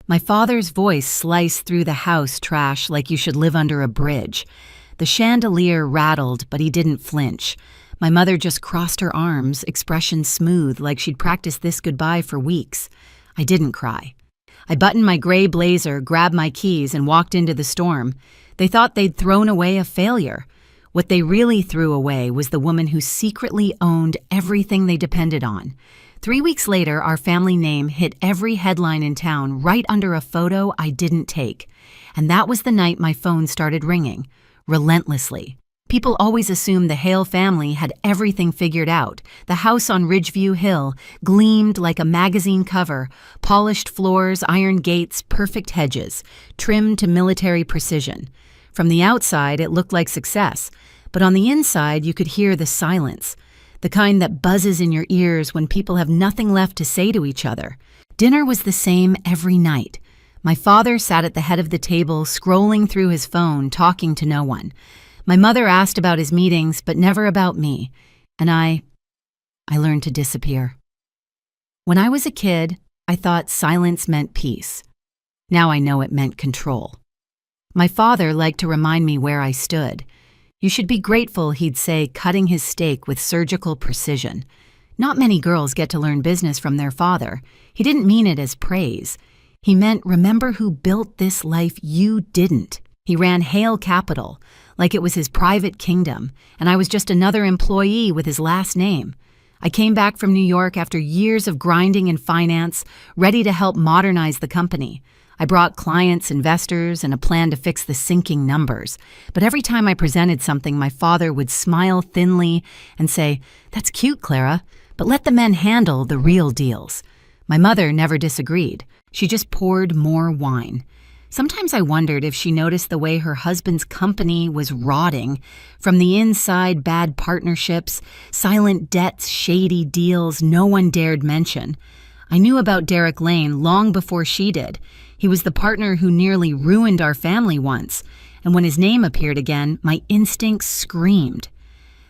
My father's voice sliced through the house trash like you should live under a bridge. The chandelier rattled, but he didn't flinch. My mother just crossed her arms, expression smooth, like she'd practiced this goodbye for weeks. I didn't cry. I buttoned my gray blazer, grabbed my keys, and walked into the storm. They thought they'd thrown away a failure. What they really threw away was the woman who secretly owned everything they depended on. 3 weeks later, our family name hit every headline in town right under a photo I didn't take. And that was the night my phone started ringing, relentlessly. People always assumed the Hale family had everything figured out. The house on Ridgeview Hill gleamed like a magazine cover, polished floors, iron gates, perfect hedges, trimmed to military precision. From the outside, it looked like success, but on the inside, you could hear the silence, the kind that buzzes in your ears when people have nothing left to say to each other. Dinner was the same every night. My father sat at the head of the table, scrolling through his phone, talking to no one. My mother asked about his meetings, but never about me, and I learned to disappear. When I was a kid, I thought silence meant peace. Now I know it meant control. My father liked to remind me where I stood. You should be grateful, he'd say, cutting his steak with surgical precision. Not many girls get to learn business from their father. He didn't mean it as praise. He meant, remember who built this life you didn't. He ran Hale Capital, like it was his private kingdom, and I was just another employee with his last name. I came back from New York after years of grinding in finance, ready to help modernize the company. I brought clients, investors, and a plan to fix the sinking numbers. But every time I presented something, my father would smile thinly and say, "That's cute, Clara, but let the men handle the real deals." My mother never disagreed. She just poured more wine. Sometimes I wondered if she noticed the way her husband's company was rotting. From the inside, bad partnerships, silent debts, shady deals no one dared mention. I knew about Derek Lane long before she did. He was the partner who nearly ruined our family once, and when his name appeared again, my instincts screamed.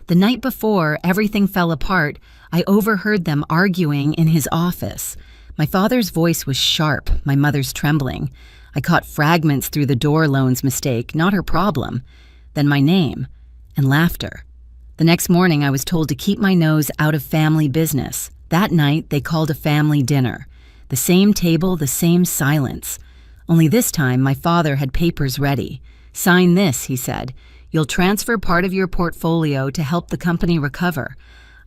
The night before everything fell apart, I overheard them arguing in his office. My father's voice was sharp, my mother's trembling. I caught fragments through the door loans mistake, not her problem. Then my name, and laughter. The next morning, I was told to keep my nose out of family business. That night, they called a family dinner. The same table, the same silence. Only this time, my father had papers ready. "Sign this," he said. "You'll transfer part of your portfolio to help the company recover."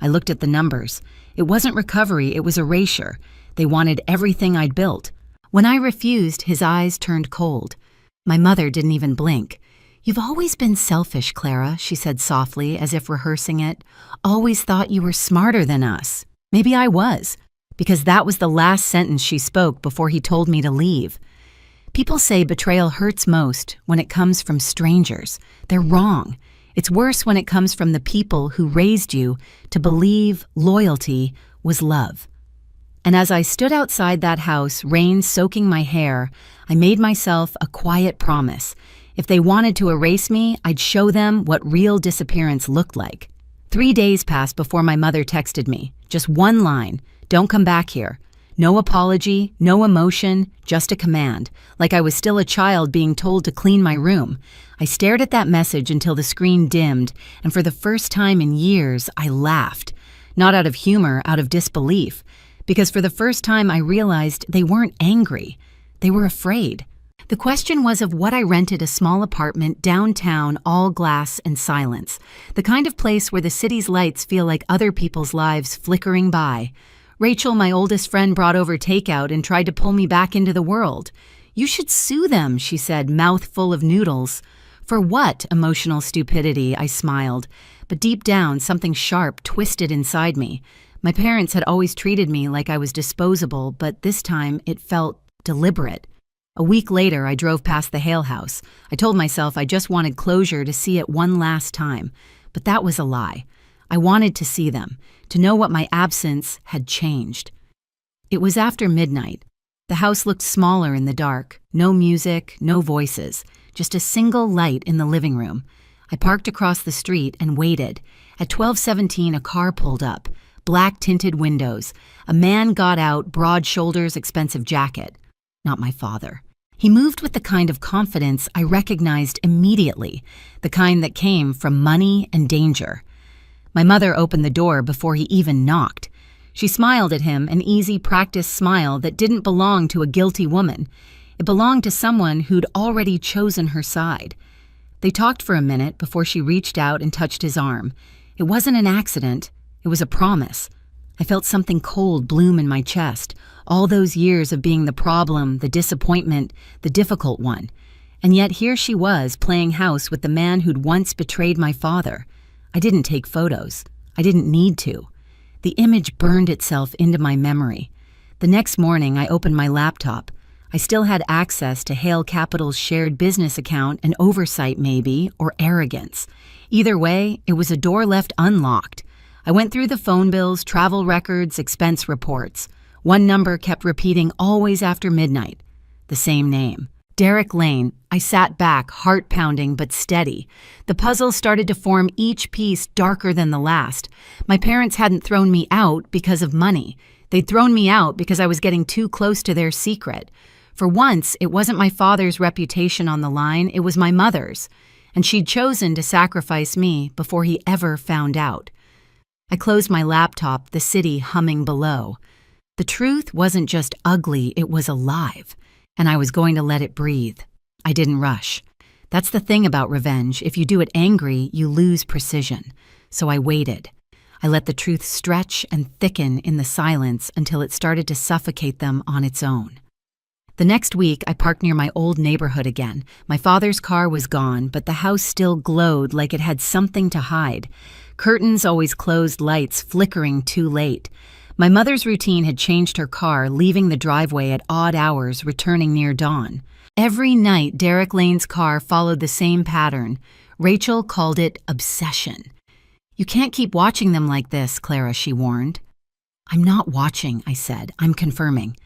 I looked at the numbers. It wasn't recovery, it was erasure. They wanted everything I'd built. When I refused, his eyes turned cold. My mother didn't even blink. "You've always been selfish, Clara," she said softly, as if rehearsing it. "Always thought you were smarter than us." Maybe I was, because that was the last sentence she spoke before he told me to leave. People say betrayal hurts most when it comes from strangers. They're wrong. It's worse when it comes from the people who raised you to believe loyalty was love. And as I stood outside that house, rain soaking my hair, I made myself a quiet promise. If they wanted to erase me, I'd show them what real disappearance looked like. 3 days passed before my mother texted me. Just one line, "Don't come back here." No apology, no emotion, just a command, like I was still a child being told to clean my room. I stared at that message until the screen dimmed, and for the first time in years, I laughed. Not out of humor, out of disbelief. Because for the first time I realized they weren't angry, they were afraid. The question was of what I rented a small apartment downtown, all glass and silence, the kind of place where the city's lights feel like other people's lives flickering by. Rachel, my oldest friend, brought over takeout and tried to pull me back into the world. "You should sue them," she said, mouth full of noodles. "For what, emotional stupidity?" I smiled. But deep down, something sharp twisted inside me. My parents had always treated me like I was disposable, but this time it felt deliberate. A week later, I drove past the Hale house. I told myself I just wanted closure to see it one last time, but that was a lie. I wanted to see them, to know what my absence had changed. It was after midnight. The house looked smaller in the dark. No music, no voices, just a single light in the living room. I parked across the street and waited. At 12:17, a car pulled up. Black tinted windows. A man got out, broad shoulders, expensive jacket. not my father. He moved with the kind of confidence I recognized immediately, the kind that came from money and danger. My mother opened the door before he even knocked. She smiled at him, an easy, practiced smile that didn't belong to a guilty woman. It belonged to someone who'd already chosen her side. They talked for a minute before she reached out and touched his arm. It wasn't an accident. It was a promise. I felt something cold bloom in my chest, all those years of being the problem, the disappointment, the difficult one. And yet here she was, playing house with the man who'd once betrayed my father. I didn't take photos. I didn't need to. The image burned itself into my memory. The next morning, I opened my laptop. I still had access to Hale Capital's shared business account and oversight maybe, or arrogance. Either way, it was a door left unlocked. I went through the phone bills, travel records, expense reports. One number kept repeating always after midnight. The same name. Derek Lane. I sat back, heart pounding but steady. The puzzle started to form, each piece darker than the last. My parents hadn't thrown me out because of money. They'd thrown me out because I was getting too close to their secret. For once, it wasn't my father's reputation on the line, it was my mother's. And she'd chosen to sacrifice me before he ever found out. I closed my laptop, the city humming below. The truth wasn't just ugly, it was alive. And I was going to let it breathe. I didn't rush. That's the thing about revenge. If you do it angry, you lose precision. So I waited. I let the truth stretch and thicken in the silence until it started to suffocate them on its own. The next week, I parked near my old neighborhood again. My father's car was gone, but the house still glowed like it had something to hide. Curtains always closed, lights flickering too late. My mother's routine had changed her car, leaving the driveway at odd hours, returning near dawn. Every night, Derek Lane's car followed the same pattern. Rachel called it obsession. "You can't keep watching them like this, Clara," she warned. "I'm not watching," I said. "I'm confirming."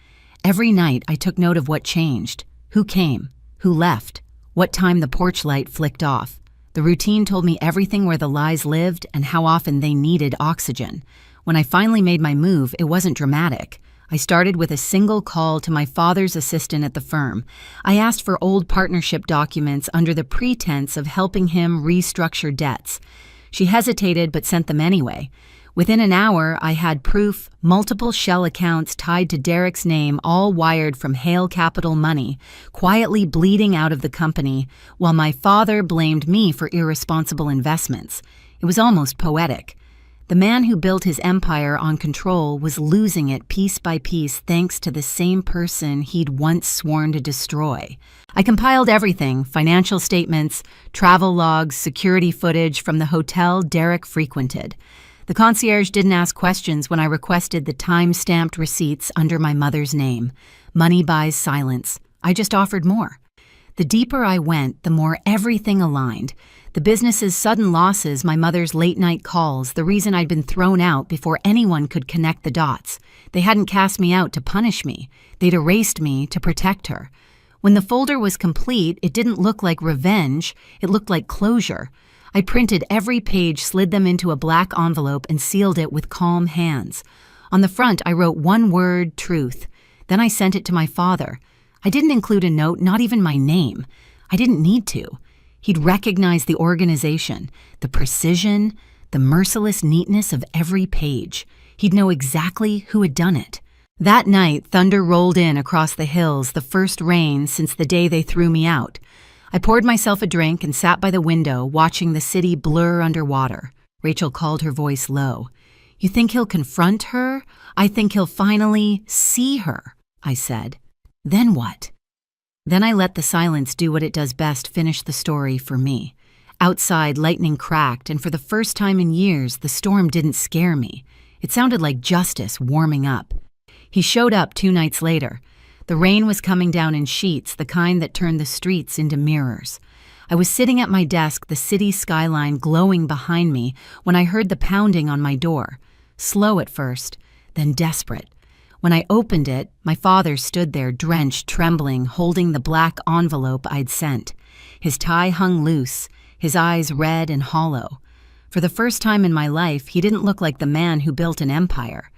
Every night, I took note of what changed. Who came? Who left? What time the porch light flicked off. The routine told me everything where the lies lived and how often they needed oxygen. When I finally made my move, it wasn't dramatic. I started with a single call to my father's assistant at the firm. I asked for old partnership documents under the pretense of helping him restructure debts. She hesitated but sent them anyway. Within an hour, I had proof, multiple shell accounts tied to Derek's name, all wired from Hale Capital money, quietly bleeding out of the company, while my father blamed me for irresponsible investments. It was almost poetic. The man who built his empire on control was losing it piece by piece thanks to the same person he'd once sworn to destroy. I compiled everything: financial statements, travel logs, security footage from the hotel Derek frequented. The concierge didn't ask questions when I requested the time-stamped receipts under my mother's name. Money buys silence. I just offered more. The deeper I went, the more everything aligned. The business's sudden losses, my mother's late-night calls, the reason I'd been thrown out before anyone could connect the dots. They hadn't cast me out to punish me. They'd erased me to protect her. When the folder was complete, it didn't look like revenge. It looked like closure. I printed every page, slid them into a black envelope, and sealed it with calm hands. On the front, I wrote one word: truth. Then I sent it to my father. I didn't include a note, not even my name. I didn't need to. He'd recognize the organization, the precision, the merciless neatness of every page. He'd know exactly who had done it. That night, thunder rolled in across the hills, the first rain since the day they threw me out. I poured myself a drink and sat by the window, watching the city blur underwater. Rachel called, her voice low. "You think he'll confront her? I think he'll finally see her," I said. "Then what?" Then I let the silence do what it does best, finish the story for me. Outside, lightning cracked, and for the first time in years, the storm didn't scare me. It sounded like justice warming up. He showed up 2 nights later. The rain was coming down in sheets, the kind that turned the streets into mirrors. I was sitting at my desk, the city skyline glowing behind me, when I heard the pounding on my door. Slow at first, then desperate. When I opened it, my father stood there, drenched, trembling, holding the black envelope I'd sent. His tie hung loose, his eyes red and hollow. For the first time in my life, he didn't look like the man who built an empire.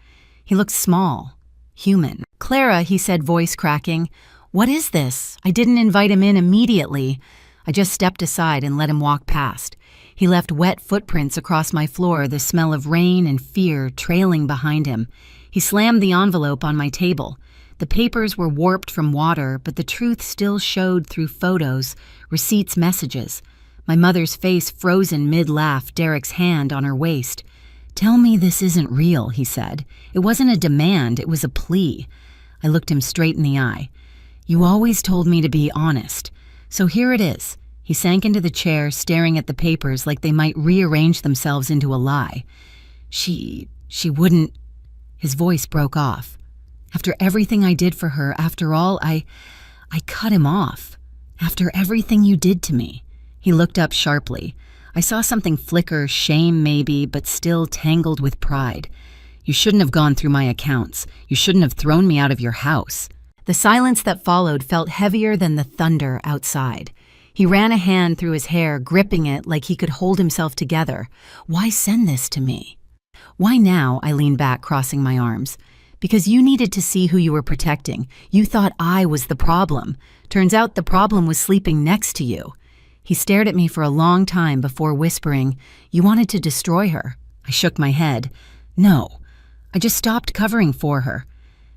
He looked small, human. "Clara," he said, voice cracking, "What is this?" I didn't invite him in immediately. I just stepped aside and let him walk past. He left wet footprints across my floor, the smell of rain and fear trailing behind him. He slammed the envelope on my table. The papers were warped from water, but the truth still showed through photos, receipts, messages. My mother's face frozen mid-laugh, Derek's hand on her waist. "Tell me this isn't real," he said. "It wasn't a demand, it was a plea." I looked him straight in the eye. "You always told me to be honest. So here it is." He sank into the chair, staring at the papers like they might rearrange themselves into a lie. She wouldn't." His voice broke off. "After everything I did for her, after all, I cut him off. After everything you did to me." He looked up sharply. I saw something flicker, shame maybe, but still tangled with pride. "You shouldn't have gone through my accounts. You shouldn't have thrown me out of your house." The silence that followed felt heavier than the thunder outside. He ran a hand through his hair, gripping it like he could hold himself together. "Why send this to me?" "Why now?" I leaned back, crossing my arms. "Because you needed to see who you were protecting. You thought I was the problem. Turns out the problem was sleeping next to you." He stared at me for a long time before whispering, "You wanted to destroy her." I shook my head. "No, I just stopped covering for her.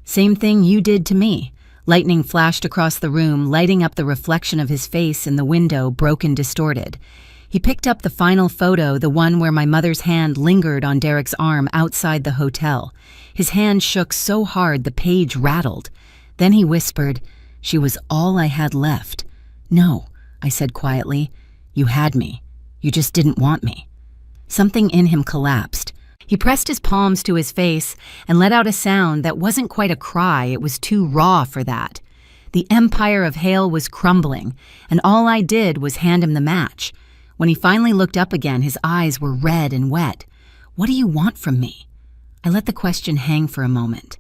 Same thing you did to me." Lightning flashed across the room, lighting up the reflection of his face in the window, broken, distorted. He picked up the final photo, the one where my mother's hand lingered on Derek's arm outside the hotel. His hand shook so hard the page rattled. Then he whispered, "She was all I had left." "No," I said quietly. "You had me. You just didn't want me." Something in him collapsed. He pressed his palms to his face and let out a sound that wasn't quite a cry, it was too raw for that. The empire of Hale was crumbling, and all I did was hand him the match. When he finally looked up again, his eyes were red and wet. "What do you want from me?" I let the question hang for a moment.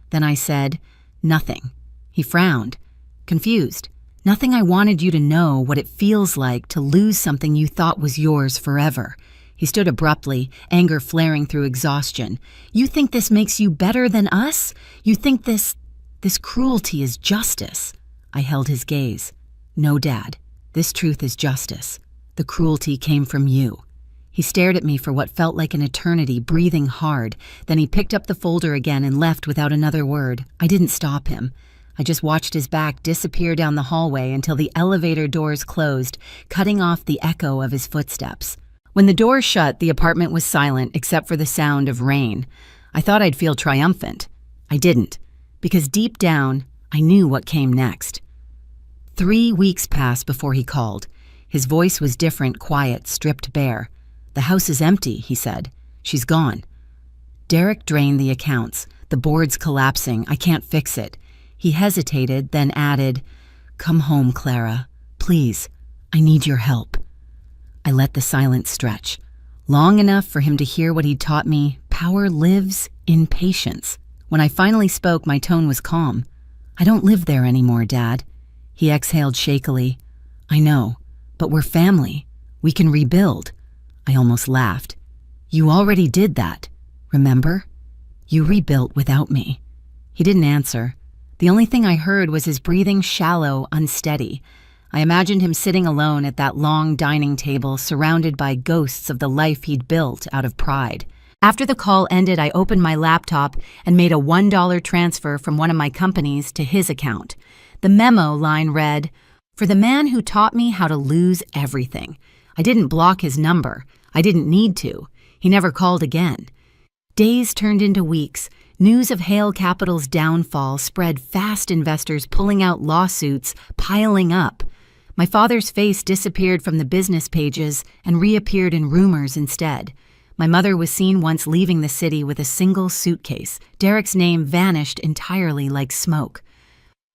Then I said, "Nothing." He frowned, confused. "Nothing. I wanted you to know what it feels like to lose something you thought was yours forever." He stood abruptly, anger flaring through exhaustion. "You think this makes you better than us? You think this cruelty is justice?" I held his gaze. "No, Dad. This truth is justice. The cruelty came from you." He stared at me for what felt like an eternity, breathing hard. Then he picked up the folder again and left without another word. I didn't stop him. I just watched his back disappear down the hallway until the elevator doors closed, cutting off the echo of his footsteps. When the door shut, the apartment was silent except for the sound of rain. I thought I'd feel triumphant. I didn't, because deep down, I knew what came next. 3 weeks passed before he called. His voice was different, quiet, stripped bare. "The house is empty," he said. "She's gone." Derek drained the accounts. "The board's collapsing. I can't fix it." He hesitated, then added, "Come home, Clara. Please, I need your help." I let the silence stretch. Long enough for him to hear what he'd taught me: power lives in patience. When I finally spoke, my tone was calm. "I don't live there anymore, Dad." He exhaled shakily. "I know, but we're family. We can rebuild." I almost laughed. "You already did that, remember? You rebuilt without me." He didn't answer. The only thing I heard was his breathing, shallow, unsteady. I imagined him sitting alone at that long dining table, surrounded by ghosts of the life he'd built out of pride. After the call ended, I opened my laptop and made a $1 transfer from one of my companies to his account. The memo line read, "For the man who taught me how to lose everything." I didn't block his number. I didn't need to. He never called again. Days turned into weeks. News of Hale Capital's downfall spread fast, investors pulling out lawsuits, piling up. My father's face disappeared from the business pages and reappeared in rumors instead. My mother was seen once leaving the city with a single suitcase. Derek's name vanished entirely like smoke.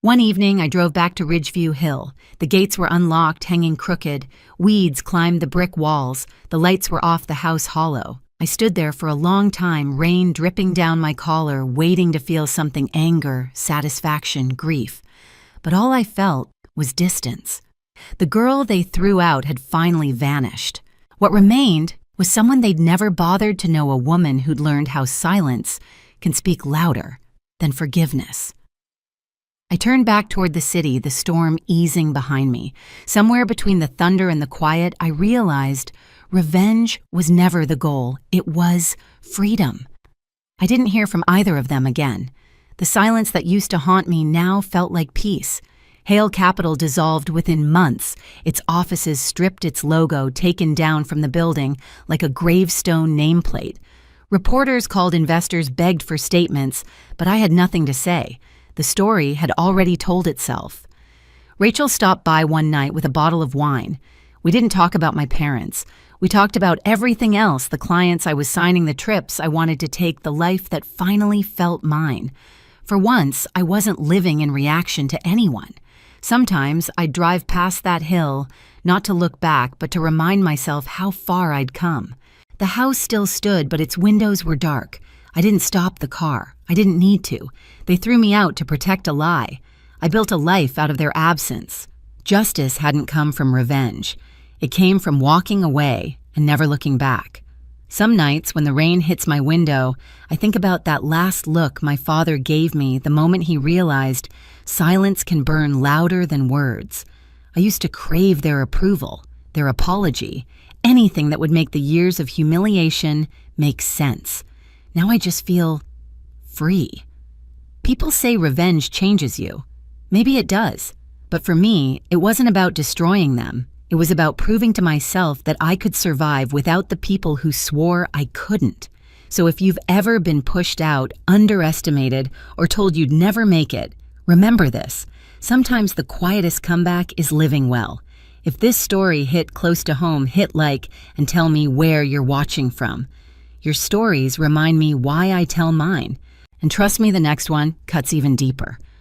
One evening, I drove back to Ridgeview Hill. The gates were unlocked, hanging crooked. Weeds climbed the brick walls. The lights were off the house hollow. I stood there for a long time, rain dripping down my collar, waiting to feel something: anger, satisfaction, grief. But all I felt was distance. The girl they threw out had finally vanished. What remained was someone they'd never bothered to know, a woman who'd learned how silence can speak louder than forgiveness. I turned back toward the city, the storm easing behind me. Somewhere between the thunder and the quiet, I realized revenge was never the goal. It was freedom. I didn't hear from either of them again. The silence that used to haunt me now felt like peace. Hale Capital dissolved within months, its offices stripped, its logo taken down from the building like a gravestone nameplate. Reporters called, investors begged for statements, but I had nothing to say. The story had already told itself. Rachel stopped by one night with a bottle of wine. We didn't talk about my parents. We talked about everything else, the clients I was signing, the trips I wanted to take, the life that finally felt mine. For once, I wasn't living in reaction to anyone. Sometimes I'd drive past that hill, not to look back, but to remind myself how far I'd come. The house still stood, but its windows were dark. I didn't stop the car. I didn't need to. They threw me out to protect a lie. I built a life out of their absence. Justice hadn't come from revenge. It came from walking away and never looking back. Some nights when the rain hits my window, I think about that last look my father gave me the moment he realized silence can burn louder than words. I used to crave their approval, their apology, anything that would make the years of humiliation make sense. Now I just feel free. People say revenge changes you. Maybe it does. But for me, it wasn't about destroying them. It was about proving to myself that I could survive without the people who swore I couldn't. So if you've ever been pushed out, underestimated, or told you'd never make it, remember this. Sometimes the quietest comeback is living well. If this story hit close to home, hit like and tell me where you're watching from. Your stories remind me why I tell mine. And trust me, the next one cuts even deeper.